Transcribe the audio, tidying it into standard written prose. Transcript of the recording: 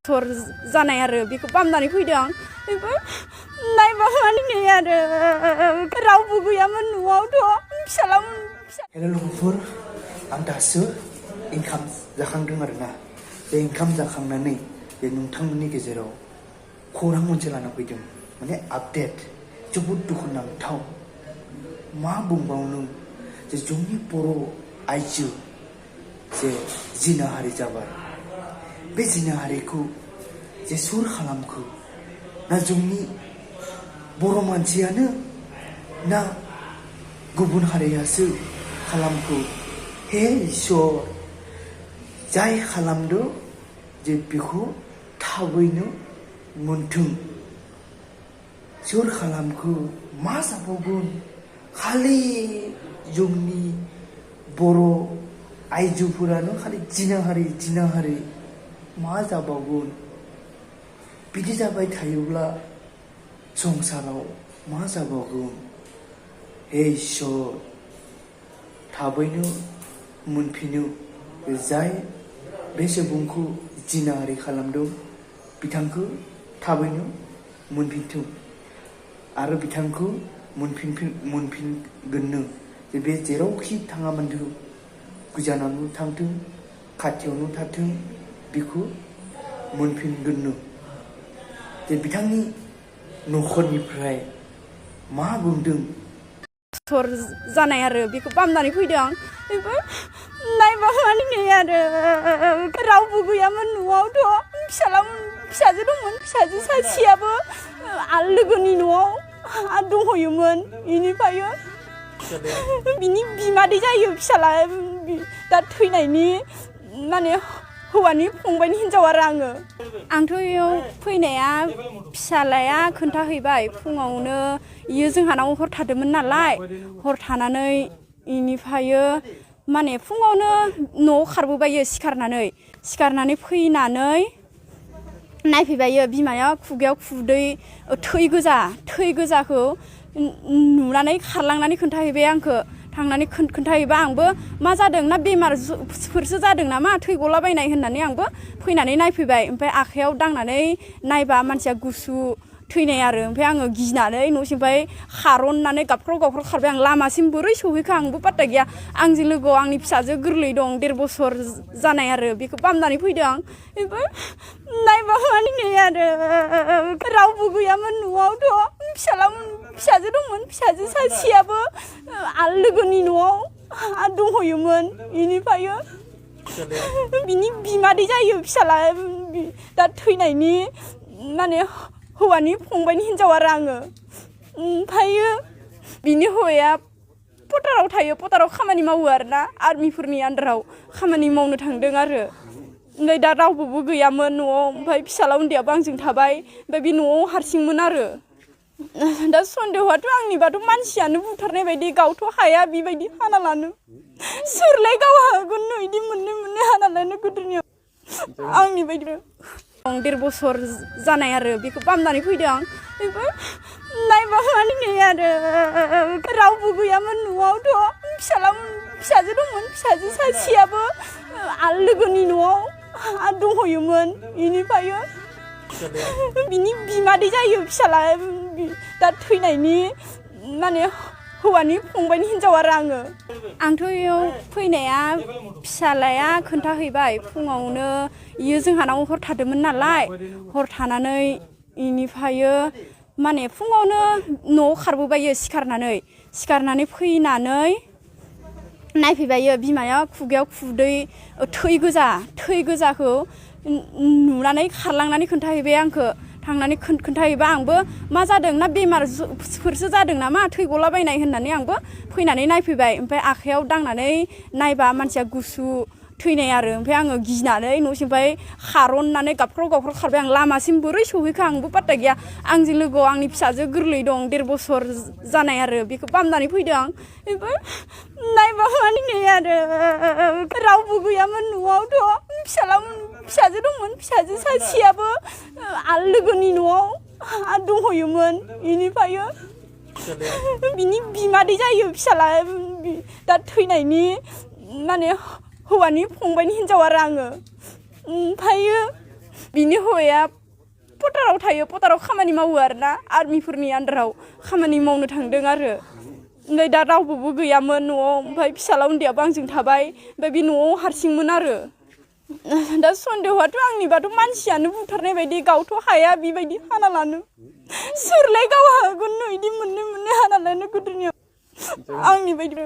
थर जानाय आरो बेखौ बामनानै फैदों नायबा माने आरो रावबो गैयामोन न'आवथ' फिसालामोन। हेल' लोगोफोर, आं दासो ओंखाम जाखांदों आरोना। बे ओंखाम जाखांनानै बे नोंथांमोननि गेजेराव खौरां मोनसे लाना फैदों, माने आपडेट। जोबोद दुखुनांथाव, मा बुंबावनो जे जोंनि बर' आइजो जे जिनाहारि जाबाय। बे जिनाहारिखौ जे सोर खालामखो? ना जोंनि बर' मानसियानो ना गुबुन हारियासो खालामखो? हे इसोर, जाय खालामदो जे बेखौ थाबैनो मोनथों। सोर खालामखो? मा जाबावगोन? खालि जोंनि बर' आइजोफोरानो खालि जिनाहारि मा जाबावगोन? बिदि जाबाय थायोब्ला संसाराव मा जाबावगोन? हे इसोर, थाबैनो मोनफिनो। जाय बे सुबुंखौ जिनाहारि खालामदों बिथांखौ थाबैनो मोनफिनथों आरो बिथांखौ मोनफिनगोननो। जे बे जेरावखि थाङा मानो, गोजानावनो थांथों खाथियावनो थाथों, बेखौ मोनफिनगोननो। जे बिथांनि न'खरनिफ्राय मा बुंदों? थर जानाय आरो बेखौ बामनानै फैदों नायबा माने आरो रावबो गैयामोन न'आवथ' फिसाजो दंमोन। फिसाजो सासेयाबो लोगोनि न'आव दंहैयोमोन। बेनिफ्राय बिनि बिमादै जायो फिसाला, दा थैनायनि माने हौवानि फंबायनि हिनजाव आरो आंथ' बेयाव फैनाया फिसालाया खोन्थाहैबाय फुङावनो। इयो जोंहानाव हर थादोंमोन नालाय, हर थानानै इनिफ्राय माने फुङावनो न'आव खारबोबायो सिखारनानै फैनानै नायफैबायो बिमाया खुगायाव खुदै थै गोजाखौ नुनानै खारलांनानै खोन्थाहैबाय आंखौ। थांनानै खोन्थाहैबा आंबो मा जादों ना बेमारफोरसो जादों नामा, थै गलाबायनाय होननानै आंबो फैनानै नायफैबाय। ओमफ्राय आखाइयाव दांनानै नायबा मानसिया गुसु थैनाय आरो। ओमफ्राय आङो गिनानै न'सिमफ्राय खारननानै गाबख्राव खारबाय आं। लामासिम बोरै सहैखो आंबो पात्ता गैया। आंजों लोगोआव आंनि फिसाजो गोरलै दं, 1.5 बोसोर जानाय आरो बेखौ बामनानै फैदों नायबा माने आरो रावबो गैयामोन न'आवथ' फिसाजो दंमोन। फिसाजो सासेयाबो लोगोनि न'आव दंहैयोमोन। बेनिफ्राय बिनि बिमादै जायो फिसाला, दा थैनायनि माने हौवानि फंबायनि हिनजाव आरो ओमफ्राय बिनि हौवाया पटाराव थायो, पटाराव खामानि मावो आरोना, आर्मिफोरनि आन्दाराव खामानि मावनो थांदों आरो। ओमफ्राय दा रावबो गैयामोन न'आव। ओमफ्राय फिसाला उन्दैयाबो आंजों थाबाय। ओमफ्राय बे न'आव हारसिंमोन आरो। दा सन्देहआथ' आंनिबाथ' मानसियानो बुथारनाय बायदि, गावथ' हाया बेबायदि हाना लानो। सोरलाय गाव हागोन बिदि मोननै हाना लानो गोदोनियाव। आंनि बायदि 1.5 बोसोर जानाय आरो बेखौ बामनानै फैदों नायबा माने आरो रावबो गैयामोन न'आवथ' फिसाजो दंमोन। फिसाजो सासेयाबो लोगोनि न'आव दंहैयोमोन। बेनिफ्राय बिनि बिमादै जायो फिसाला, दा थैनायनि माने हौवानि फंबायनि हिनजाव आरो आंथ' बेयाव फैनाया फिसालाया खोन्थाहैबाय फुङावनो। इयो जोंहानाव हर थादोंमोन नालाय, हर थानानै इनिफ्राय माने फुङावनो न'आव खारबोबायो सिखारनानै फैनानै नायफैबायो बिमाया खुगायाव खुदै थै गोजाखौ नुनानै खारलांनानै खोन्थाहैबाय आंखौ। थांनानै खोन्थाहैबा आंबो मा जादों ना बेमारफोरसो जादों नामा, थै गलाबायनाय होननानै आंबो फैनानै नायफैबाय। ओमफ्राय आखाइयाव दांनानै नायबा मानसिया गुसु थैनाय आरो। ओमफ्राय आङो गिनानै न'सिमफ्राय खारननानै गाबख्राव खारबाय आं। लामासिम बोरै सहैखो आंबो पात्ता गैया। आंजों लोगोआव आंनि फिसाजो गोरलै दं, 1.5 बोसोर जानाय आरो बेखौ बामनानै फैदों नायबा माने आरो रावबो गैयामोन न'आवथ' फिसाजो दंमोन। फिसाजो सासेयाबो लोगोनि न'आव दंहैयोमोन। बेनिफ्राय बिनि बिमादै जायो फिसाला, दा थैनायनि माने हौवानि फंबायनि हिनजाव आरो ओमफ्राय बिनि हौवाया पटाराव थायो, पटाराव खामानि मावो आरोना, आर्मिफोरनि आन्दाराव खामानि मावनो थांदों आरो। ओमफ्राय दा रावबोबो गैयामोन न'आव, ओमफ्राय फिसाला उन्दैयाबो आंजों थाबाय, ओमफ्राय बे न'आव हारसिंमोन आरो। दा सन्देहआथ' आंनिबाथ' मानसियानो बुथारनाय बायदि, गावथ' हाया बेबायदि हाना लानो, सोरलाय गाव हागोन बिदि मोननै हाना लानो गोदोनियाव आंनि बायदि।